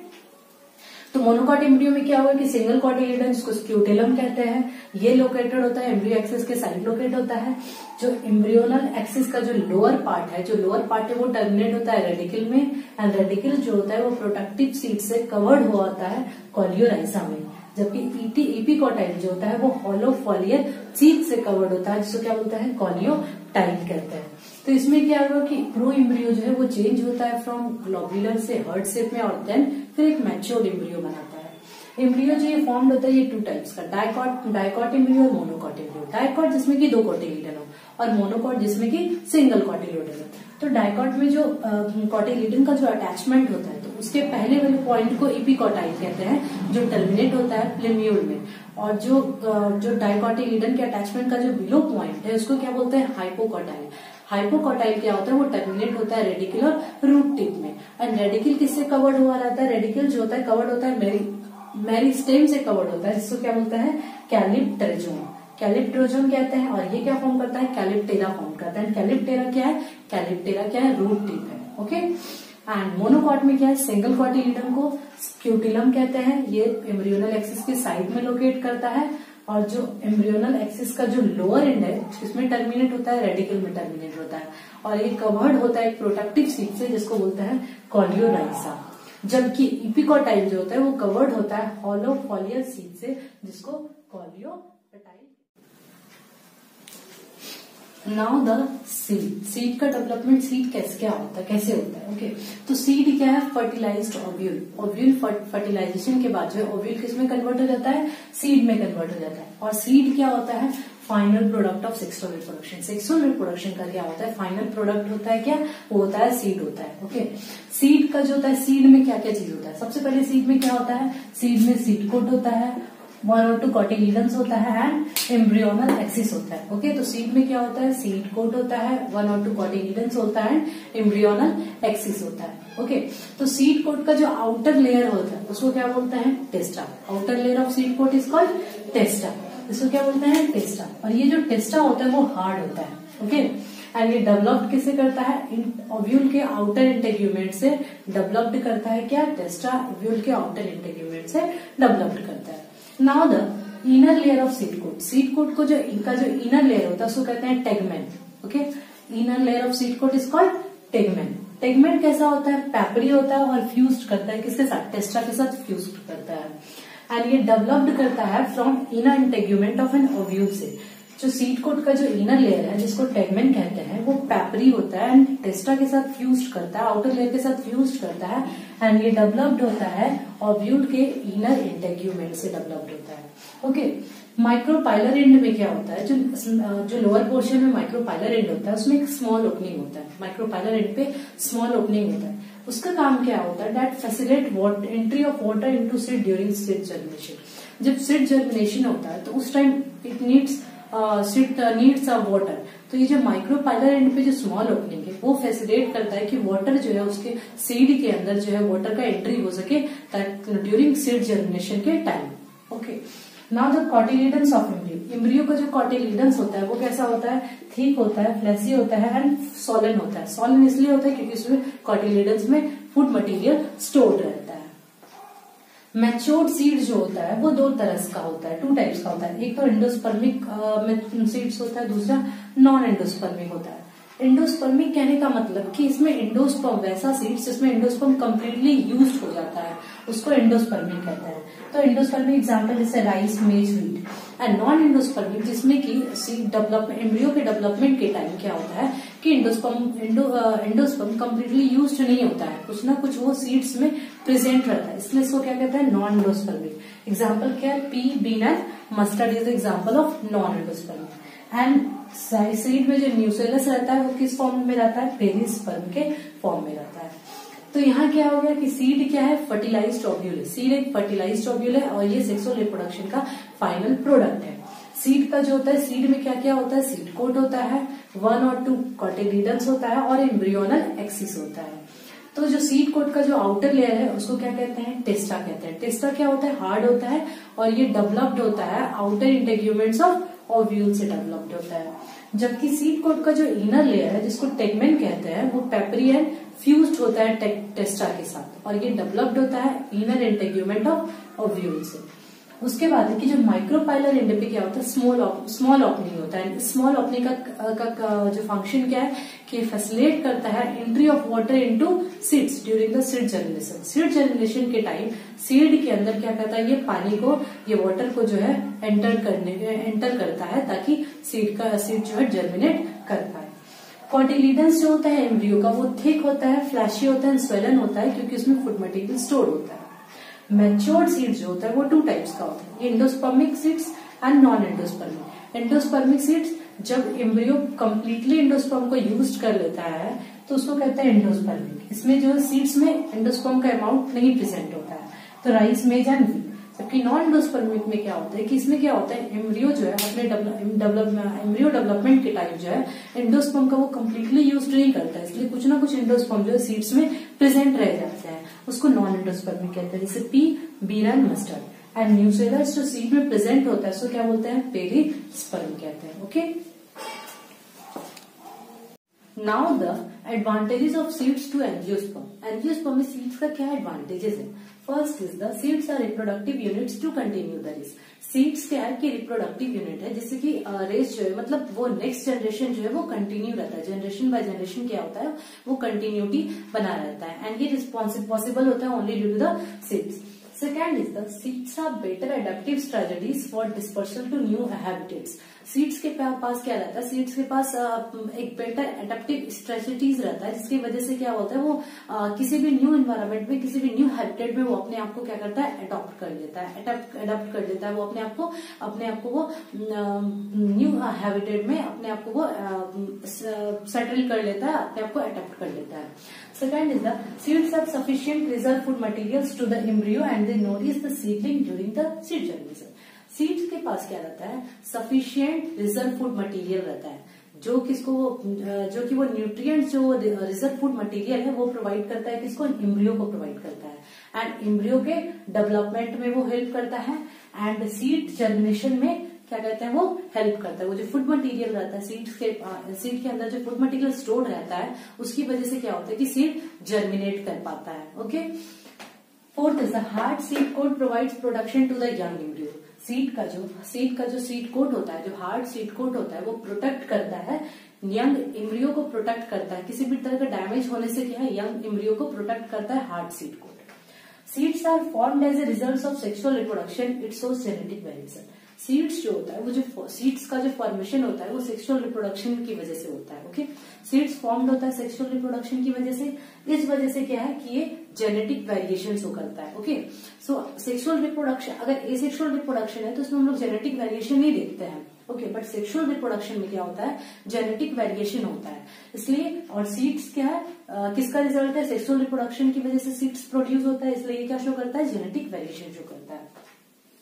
तो मोनोकॉट एम्ब्रियो में क्या हुआ कि सिंगल कॉटिलीडन, जिसको स्क्यूटेलम कहते हैं, ये लोकेटेड होता है एम्ब्रियो एक्सिस के साइड लोकेट होता है। जो एम्ब्रियोनल एक्सिस का जो लोअर पार्ट है वो टर्मिनेट होता है रेडिकल में, एंड रेडिकल जो होता है वो प्रोटेक्टिव सीट से कवर्ड हुआ होता है कॉलियोराइजा में। जबकि इपिकॉटाइल जो होता है वो हॉलो फॉलियर सीट से कवर्ड होता है, जिसको क्या बोलता है, कॉलियोटाइल कहते हैं। तो इसमें क्या होगा कि प्रो एम्ब्रियो जो है वो चेंज होता है फ्रॉम ग्लोबुलर से हर्ट शेप में, और देन फिर एक मैच्योर्ड एम्ब्रियो बनाता है। एम्ब्रियो जो ये फॉर्म होता है ये टू टाइप्स का, डाइकॉट एम्ब्रियो और मोनोकॉट एम्ब्रियो। डाइकॉट जिसमें कि दो कॉटिलीडन हो, और मोनोकॉट जिसमें कि सिंगल कॉटिलीडन हो। तो डाइकॉट में जो कॉटिलीडन का जो अटैचमेंट होता है, तो उसके पहले वाले पॉइंट को इपिकॉटाइल कहते हैं, जो टर्मिनेट होता है प्लेम्यूल में। और जो डाइकॉटिलीडन के अटैचमेंट का जो बिलो पॉइंट है उसको क्या बोलते हैं, हाइपोकॉटाइल। हाइपोकॉटाइल क्या होता है, वो टर्मिनेट होता है रेडिकल और रूट टिप में। एंड रेडिकल किससे कवर्ड हुआ रहता है, रेडिकल जो होता है कवर्ड होता है मेरिस्टेम से कवर्ड होता है, जिसको क्या बोलते हैं, कैलिप्ट्रोजोम कहते हैं। और ये क्या फॉर्म करता है, कैलिप्टेरा फॉर्म करता है। कैलिप्टेरा क्या है, रूट टिप है। ओके, एंड मोनोकॉट में क्या है, सिंगल कॉटिलीडन को स्क्यूटिलम कहते हैं, ये एम्ब्रियोनल एक्सिस के साइड में लोकेट करता है। और जो एम्ब्रियोनल एक्सिस का जो लोअर एंड है इसमें टर्मिनेट होता है, रेडिकल में टर्मिनेट होता है, और ये कवर्ड होता है एक प्रोटेक्टिव सीट से, जिसको बोलते हैं कॉलियोराइजा। जबकि इपिकॉटाइल जो होता है वो कवर्ड होता है हॉलो फॉलियर सीट से, जिसको कॉलियोपेटाइल। नाउ द सीड का डेवलपमेंट, सीड कैसे होता है, ओके। तो सीड क्या है, फर्टिलाइज्ड ओव्यूल फर्टिलाइजेशन के बाद जो ओव्यूल किसमें कन्वर्ट हो जाता है, सीड में कन्वर्ट हो जाता है। और सीड क्या होता है, final product of sexual reproduction. Sexual reproduction का क्या होता है, फाइनल प्रोडक्ट होता है क्या, वो होता है सीड होता है। ओके, सीड का जो होता है, सीड में क्या क्या चीज होता है, सबसे पहले सीड में क्या होता है, सीड में सीड कोट होता है, 1 और 2 कॉटिलीडन्स होता है, एंड एम्ब्रियोनल एक्सिस होता है। ओके, तो सीड में क्या होता है, सीड कोट होता है, 1 और 2 कॉटिलीडन्स होता है, एंड एम्ब्रियोनल एक्सिस होता है। ओके, तो सीड कोट का जो आउटर लेयर होता है उसको क्या बोलते हैं, testa. Outer layer of seed coat is called testa, इसको क्या बोलते हैं, टेस्टा। और ये जो टेस्टा होता है वो हार्ड होता है। ओके, एंड ये डेवलप्ड किससे करता है, ओव्यूल के आउटर इंटेग्यूमेंट से डेवलप्ड करता है क्या, टेस्टा ओव्यूल के आउटर इंटेग्यूमेंट से डेवलप्ड करता है। Now the inner layer of seed coat, seed coat को जो इनका जो इनर लेयर होता है उसको कहते हैं tegmen. Okay, inner layer of seed coat is called tegmen. Tegmen कैसा होता है, पेपरी होता है और फ्यूज्ड करता है किसके साथ, टेस्टा के साथ फ्यूज्ड करता है। एंड ये डेवलप्ड करता है from inner integument of an ovule से, जो सीड कोट का जो इनर लेयर है जिसको टेगमेन कहते हैं वो पेपरी होता है एंड टेस्टा के साथ फ्यूज्ड करता है, आउटर लेयर के साथ फ्यूज्ड करता है एंड ये डेवलप्ड होता है ओव्यूल के इनर इंटेग्यूमेंट से डेवलप्ड होता है। ओके, माइक्रोपाइलर एंड में क्या होता है, जो लोअर पोर्शन में माइक्रोपाइलर एंड होता है उसमें एक स्मॉल ओपनिंग होता है, माइक्रोपाइलर एंड पे स्मॉल ओपनिंग होता है। उसका काम क्या होता है, that facilitate entry of water into seed during seed germination. जब सीड जर्मिनेशन होता है तो उस टाइम इट नीड्स वाटर, तो ये जो माइक्रोपाइलर एंड पे जो स्मॉल ओपनिंग है वो फैसिलिटेट करता है कि वाटर जो है उसके सीड के अंदर जो है वाटर का एंट्री हो सके ड्यूरिंग सीड जर्मिनेशन के time. Okay, now the cotyledons of embryo. Embryo का जो कॉटिलिडन्स होता है वो कैसा होता है, थिक होता है, फ्लैसी होता है एंड सॉलन होता है। सॉलन इसलिए होता है क्योंकि इसमें कॉटिलिडन्स में फूड मटेरियल स्टोर्ड रहता है। मैच्योर्ड सीड जो होता है वो दो तरह का होता है, 2 टाइप्स का होता है। एक तो एंडोस्पर्मिक सीड्स होता है, दूसरा नॉन एंडोस्पर्मिक होता है। एंडोस्पर्मिक कहने का मतलब कि इसमें एंडोस्पर्म, वैसा सीड्स जिसमें एंडोस्पर्म कम्प्लीटली यूज्ड हो जाता है उसको एंडोस्पर्मिक कहते हैं। तो एंडोस्पर्मिक एग्जांपल जैसे राइस, मेज, व्हीट। एंड नॉन एंडोस्पर्मिक जिसमें कि सीड डेवलपमेंट, एम्ब्रियो के डेवलपमेंट के टाइम क्या होता है कि एंडोस्पर्म कम्प्लीटली यूज्ड नहीं होता है, कुछ ना कुछ वो सीड्स में प्रेजेंट रहता है, इसलिए इसको क्या कहते हैं, नॉन एंडोस्पर्मिक। एग्जाम्पल क्या है, pea, bean and mustard is example of non endospermic. And seed में जो न्यूसेलस रहता है वो किस फॉर्म में रहता है, पेरिस्पर्म के फॉर्म में रहता है। तो यहाँ क्या हो गया कि सीड क्या है, फर्टिलाइज्ड ओव्यूल है। सीड एक फर्टिलाइज्ड ओव्यूल है और ये सेक्सुअल रिप्रोडक्शन का फाइनल प्रोडक्ट है। सीड का जो होता है, सीड में क्या क्या होता है, सीड कोट होता है, 1 और 2 कॉटिलिडन्स होता है और एम्ब्रियोनल एक्सिस होता है। तो जो सीड कोट का जो आउटर लेयर है उसको क्या कहते हैं, टेस्टा कहते हैं। टेस्टा क्या होता है, हार्ड होता है और ये डेवलप्ड होता है आउटर इंटेग्यूमेंट्स ऑफ ओव्यूल से डेवलप्ड होता है। जबकि सीड कोट का जो इनर लेयर है जिसको टेगमेन कहते हैं वो पेपरी एंड फ्यूज्ड होता है टेस्टा के साथ और ये डेवलप्ड होता है इनर इंटेग्यूमेंट ऑफ ओव्यूल से। उसके बाद है कि जो माइक्रोपाइलर एंड पे क्या होता है, स्मॉल ओपनिंग होता है। स्मॉल ओपनिंग का जो फंक्शन क्या है कि फैसिलिटेट करता है entry of water into seeds during the seed germination. Seed germination के टाइम सीड के अंदर क्या करता है, ये पानी को, ये वाटर को जो है एंटर करता है ताकि सीड जो है जर्मिनेट कर पाए। कॉटिलिडन्स जो होता है एम्ब्रियो का वो थिक होता है, फ्लैशी होता है, स्वेलन होता है क्योंकि उसमें फूड मटेरियल स्टोर होता है। मैच्योर्ड सीड्स जो होता है वो 2 टाइप्स का होता है, endospermic seeds and non endospermic. Endospermic seeds जब एम्ब्रियो कंप्लीटली एंडोस्पर्म को यूज कर लेता है तो उसको कहते हैं एंडोस्पर्मिक। इसमें जो सीड्स में एंडोस्पर्म का अमाउंट नहीं प्रेजेंट होता है, तो राइस, मेज एंड व्हीट। जबकि नॉन एंडोस्पर्मिक में क्या होता है कि इसमें क्या होता है, एम्ब्रियो जो है अपने एम्ब्रियो डेवलपमेंट के टाइम जो है एंडोस्पर्म का वो कम्प्लीटली यूज नहीं करता है, इसलिए कुछ ना कुछ एंडोस्पर्म जो है सीड्स में प्रेजेंट रह जाते हैं, उसको नॉन एंडोस्पर्मिक कहते हैं। जैसे pea, bean and mustard. And nucellus जो सीड में प्रेजेंट होता है उसको क्या बोलते हैं, पेरिस्पर्म कहते हैं। Okay, now the advantages of seeds to angiosperm. Angiosperm में सीड्स का क्या एडवांटेजेस है। First is the seeds are reproductive units to continue the race. Seeds क्या है कि रिप्रोडक्टिव यूनिट है जिससे कि रेस जो है, मतलब वो नेक्स्ट जनरेशन जो है वो कंटिन्यू रहता है। जनरेशन बाय जनरेशन क्या होता है, वो कंटिन्यूटी बना रहता है एंड ये पॉसिबल होता है only due to the seeds. Second is the seeds are better adaptive strategies for dispersal to new habitats. Seeds के पास क्या रहता है, सीड्स के पास एक बेटर एडेप्टिव स्ट्रेटजीज रहता है जिसकी वजह से क्या होता है वो किसी भी न्यू एनवायरमेंट में, किसी भी न्यू हैबिटेट में वो अपने आप को क्या करता है, अडॉप्ट कर लेता है, अडॉप्ट कर लेता है। वो अपने आप को वो न्यू हैबिटेट में अपने आप को वो सेटल कर लेता है, अपने आप को अडॉप्ट कर लेता है। Second is the seeds have sufficient reserve food materials to the embryo and they nourish the seedling during the seed germination. Seeds के पास क्या रहता है, सफिशिएंट रिजर्व फूड मटेरियल रहता है जो कि वो न्यूट्रिएंट्स जो रिजर्व फूड मटेरियल है वो प्रोवाइड करता है, किसको, एम्ब्रियो को प्रोवाइड करता है एंड एम्ब्रियो के डेवलपमेंट में वो हेल्प करता है एंड सीड जर्मिनेशन में क्या कहते हैं वो हेल्प करता है। वो जो फूड मटेरियल रहता है सीड के अंदर जो फूड मटेरियल स्टोर रहता है उसकी वजह से क्या होता है कि सीड जर्मिनेट कर पाता है। Okay, fourth is the hard seed coat provides protection to the young embryo. Seed का जो सीड कोट होता है, जो हार्ड सीड कोट होता है वो प्रोटेक्ट करता है, यंग एम्ब्रियो को प्रोटेक्ट करता है, किसी भी तरह का डैमेज होने से क्या है, यंग एम्ब्रियो को प्रोटेक्ट करता है hard seed coat. Seeds are formed as a result of sexual reproduction, it shows genetic variation. Seeds जो होता है, वो जो सीड्स का जो फॉर्मेशन होता है वो सेक्सुअल रिप्रोडक्शन की वजह से होता है। ओके, सीड्स फॉर्म्ड होता है सेक्सुअल रिप्रोडक्शन की वजह से। इस वजह से क्या है कि ये जेनेटिक वेरिएशन शो करता है। ओके, सो सेक्सुअल रिप्रोडक्शन, अगर एसेक्सुअल रिप्रोडक्शन है तो उसमें हम लोग जेनेटिक वेरिएशन नहीं देखते हैं। ओके, बट सेक्सुअल रिप्रोडक्शन में क्या होता है, जेनेटिक वेरिएशन होता है। इसलिए, और सीड्स क्या है, किसका रिजल्ट है, सेक्सुअल रिप्रोडक्शन की वजह से सीड्स प्रोड्यूस होता है, इसलिए ये क्या शो करता है, जेनेटिक वेरिएशन शो करता है।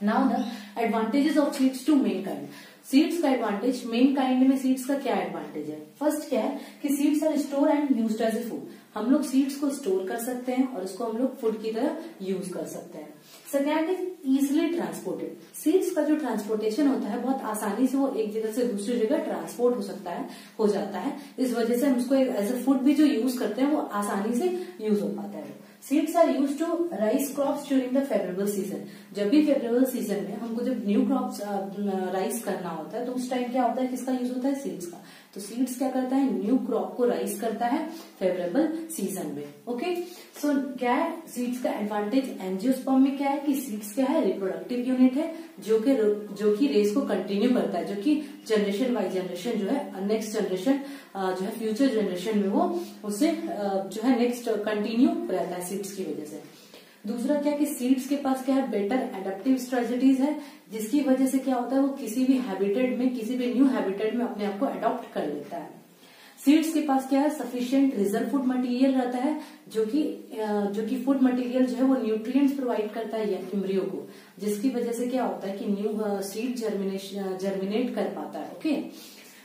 Now the advantages of seeds to mankind. Seeds का एडवांटेज, मेन काइंड में सीड्स का क्या एडवांटेज है? फर्स्ट क्या है कि seeds are store and used as a food. हम लोग सीड्स को स्टोर कर सकते हैं और उसको हम लोग फूड की तरह यूज कर सकते हैं। Second is easily transported. Seeds का जो ट्रांसपोर्टेशन होता है बहुत आसानी से वो एक जगह से दूसरी जगह ट्रांसपोर्ट हो जाता है। इस वजह से हम उसको एज ए फूड भी जो यूज करते हैं वो आसानी से यूज हो पाता है। Seeds are use to raise crops during the favourable season. जब भी फेवरेबल सीजन में हमको जब न्यू क्रॉप्स राइस करना होता है तो उस टाइम क्या होता है, किसका यूज होता है, सीड्स का। तो सीड्स क्या करता है, न्यू क्रॉप को राइस करता है फेवरेबल सीजन में। ओके, सो क्या है सीड्स का एडवांटेज, एंजियोस्पर्म में क्या है कि सीड्स क्या है, रिप्रोडक्टिव यूनिट है जो कि रेस को कंटिन्यू करता है, जो कि जनरेशन बाय जनरेशन जो है नेक्स्ट जनरेशन जो है फ्यूचर जनरेशन में वो उससे जो है नेक्स्ट कंटिन्यू रहता है सीड्स की वजह से। दूसरा क्या कि सीड्स के पास क्या है, बेटर एडेप्टिव स्ट्रेटजीज है, जिसकी वजह से क्या होता है वो किसी भी हैबिटेट में, किसी भी न्यू हैबिटेट में अपने आप को अडॉप्ट कर लेता है। सीड्स के पास क्या है, सफिशिएंट रिजर्व फूड मटेरियल रहता है, जो कि फूड मटेरियल जो है वो न्यूट्रिएंट्स प्रोवाइड करता है एम्ब्रियो को, जिसकी वजह से क्या होता है कि न्यू सीड जर्मिनेट कर पाता है। ओके,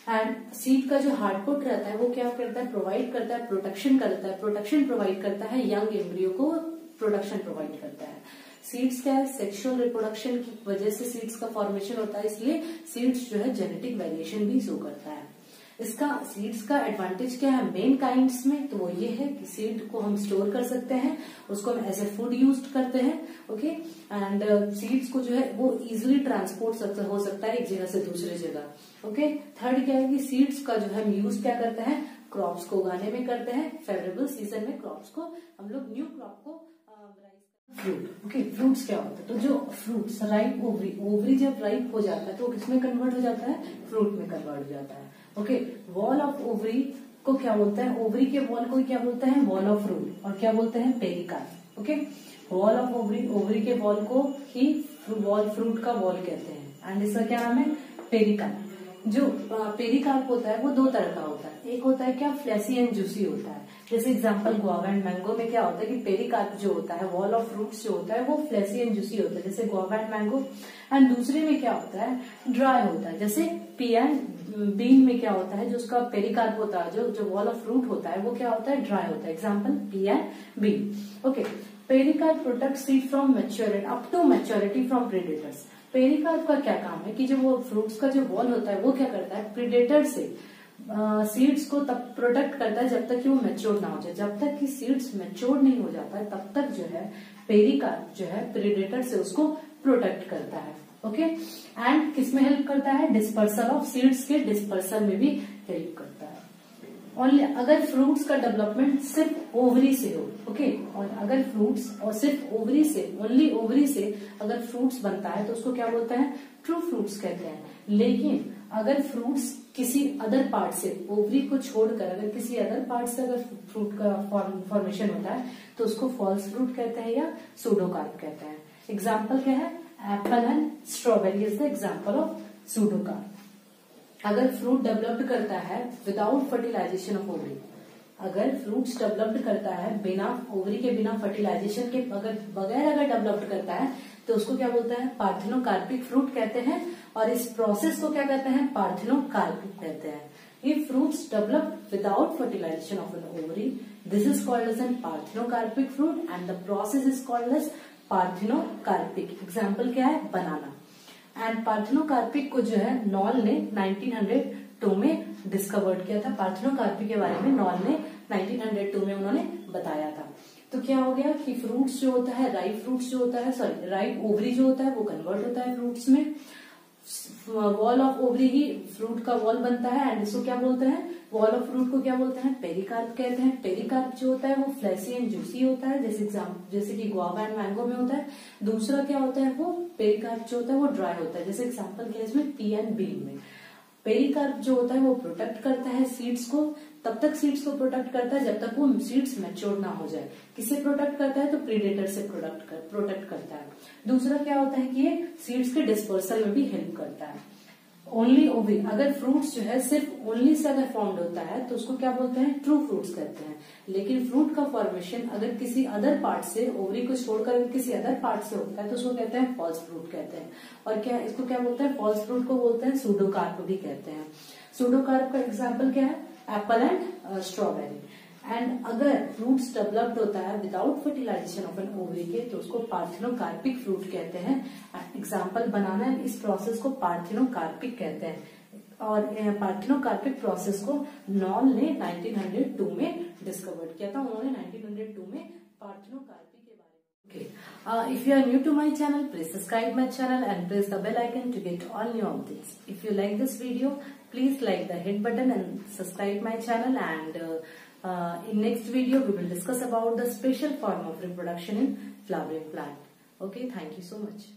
एंड सीड का जो हार्डपुट रहता है वो क्या करता है, प्रोवाइड करता है, प्रोटेक्शन प्रोवाइड करता है, यंग एम्ब्रियो को प्रोडक्शन प्रोवाइड करता है। सीड्स क्या है, सेक्सुअल रिप्रोडक्शन की वजह से सीड्स का फॉर्मेशन होता है, इसलिए सीड्स जो है जेनेटिक वेरिएशन भी शो करता है। इसका सीड्स का एडवांटेज क्या है मेन काइंड्स में, तो वो ये है कि सीड को हम स्टोर कर सकते हैं, उसको हम एज ए फूड यूज करते हैं। ओके, एंड सीड्स को जो है वो इजिली ट्रांसपोर्ट हो सकता है एक जगह से दूसरी जगह। ओके, थर्ड क्या है कि सीड्स का जो है हम यूज क्या करते हैं, क्रॉप्स को उगाने में करते हैं। फेवरेबल सीजन में क्रॉप्स को हम लोग न्यू क्रॉप को फ्रूट। ओके, फ्रूट्स क्या होता है, तो जो फ्रूट्स राइप ओवरी जब राइप हो जाता है तो किसमें कन्वर्ट हो जाता है, फ्रूट में कन्वर्ट हो जाता है। ओके, वॉल ऑफ ओवरी को क्या बोलते हैं, ओवरी के वॉल को क्या बोलते हैं, वॉल ऑफ फ्रूट, और क्या बोलते हैं, pericarp. Okay, wall of ovary के वॉल को ही वॉल फ्रूट का वॉल कहते हैं, एंड इसका क्या नाम है, पेरिकार्प। जो पेरिकार्प होता है वो दो तरह का होता है, एक होता है क्या, फ्लैसी एंड जूसी होता है। जैसे एग्जांपल गुआवा एंड मैंगो में क्या होता है कि पेरिकार्प जो होता है, वॉल ऑफ फ्रूट्स जो होता है वो फ्लैसी एंड जूसी होता है, जैसे गुआवा एंड मैंगो। एंड दूसरे में क्या होता है, ड्राई होता है, जैसे पी एंड बीन में क्या होता है, जो उसका पेरिकार्प होता है, जो वॉल ऑफ फ्रूट होता है वो क्या होता है, ड्राई होता है। Example pea and bean. Okay, pericarp protect seed from maturity up to maturity from predators. Pericarp का क्या काम है कि जो वो फ्रूट्स का जो वॉल होता है वो क्या करता है, प्रेडेटर से सीड्स को तब प्रोटेक्ट करता है जब तक कि वो मैच्योर ना हो जाए। जब तक कि सीड्स मैच्योर नहीं हो जाता है तब तक जो है पेरिकार्प जो है प्रेडेटर से उसको प्रोटेक्ट करता है। ओके, एंड किसमें हेल्प करता है, डिस्पर्सल ऑफ सीड्स के डिस्पर्सल में भी हेल्प करता है। ओनली अगर फ्रूट्स का डेवलपमेंट सिर्फ ओवरी से हो, ओके, और अगर फ्रूट्स और सिर्फ ओवरी से, ओनली ओवरी से अगर फ्रूट्स बनता है तो उसको क्या बोलते हैं, ट्रू फ्रूट्स कहते हैं। लेकिन अगर फ्रूट्स किसी अदर पार्ट से, ओवरी को छोड़कर अगर किसी अदर पार्ट से अगर फ्रूट का फॉर्मेशन होता है तो उसको फॉल्स फ्रूट कहते हैं या सूडोकार्प कहते हैं। एग्जाम्पल क्या है, apple and strawberry is the example of pseudocarp. अगर फ्रूट डेवलप्ड करता है विदाउट फर्टिलाइजेशन ऑफ ओवरी, अगर फ्रूट्स डेवलप्ड करता है बिना ओवरी के, बिना फर्टिलाइजेशन के बगैर अगर डेवलप्ड करता है तो उसको क्या बोलते हैं, पार्थेनोकार्पिक फ्रूट कहते हैं, और इस प्रोसेस को क्या कहते हैं, पार्थेनोकार्पिक कहते हैं। If fruits develop without fertilization of an ovary, this is called as an parthenocarpic fruit and the process is called as parthenocarpic. Example क्या है, बनाना। एंड पार्थेनोकार्पिक को जो है नॉल ने 1902 में डिस्कवर्ड किया था। पार्थेनोकार्पिक के बारे में नॉल ने 1902 में उन्होंने बताया था। तो क्या हो गया कि फ्रूट्स जो होता है, राइप फ्रूट्स जो होता है, सॉरी राइप ओवरी जो होता है वो कन्वर्ट होता है फ्रूट्स में। Wall of ovary he fruit का वॉल बनता है एंड इसको क्या बोलते हैं, वॉल ऑफ फ्रूट को क्या बोलते हैं, पेरिकार्प कहते हैं। पेरिकार्प जो होता है वो फ्लैसी एंड जूसी होता है, जैसे कि गुआवा एंड मैंगो में होता है। दूसरा क्या होता है, वो पेरिकार्प जो होता है वो ड्राई होता है, जैसे एग्जाम्पल क्या है इसमें, पी एंड बीन में। पेरिकार्प जो होता है वो प्रोटेक्ट करता है सीड्स को, तब तक सीड्स को प्रोटेक्ट करता है जब तक वो सीड्स मैच्योर ना हो जाए। किससे प्रोटेक्ट करता है, तो प्रीडेटर से प्रोटेक्ट करता है। दूसरा क्या होता है कि ये सीड्स के डिस्पर्सल में भी हेल्प करता है। ओनली ओवरी, अगर फ्रूट्स जो है सिर्फ ओनली से अगर फॉर्म्ड होता है तो उसको क्या बोलते हैं, ट्रू फ्रूट्स कहते हैं। लेकिन फ्रूट का फॉर्मेशन अगर किसी अदर पार्ट से, ओवरी को छोड़कर किसी अदर पार्ट से होता है तो उसको कहते हैं फॉल्स फ्रूट कहते हैं। और क्या इसको क्या बोलते हैं, फॉल्स फ्रूट को बोलते हैं सूडोकार्प भी कहते हैं। सूडोकार्प का एग्जाम्पल क्या है, एप्पल एंड स्ट्रॉबेरी। एंड अगर फ्रूट्स डेवलप्ड होता है without fertilisation of an ovary के तो उसको पार्थिनोकार्पिक फ्रूट कहते हैं। एग्जाम्पल बनाना है, इस प्रोसेस को पार्थिनोकार्पिक कहते हैं। और पार्थिनोकार्पिक प्रोसेस को नॉल ने 1902 में डिस्कवर्ड किया था। उन्होंने 1902 में पार्थिनोकार्पिक के बारे में। If you are new to my channel, please subscribe my channel and press the bell icon to get all new updates. If you like this video, please like the hit button and subscribe my channel. And in next video, we will discuss about the special form of reproduction in flowering plant. Okay, thank you so much.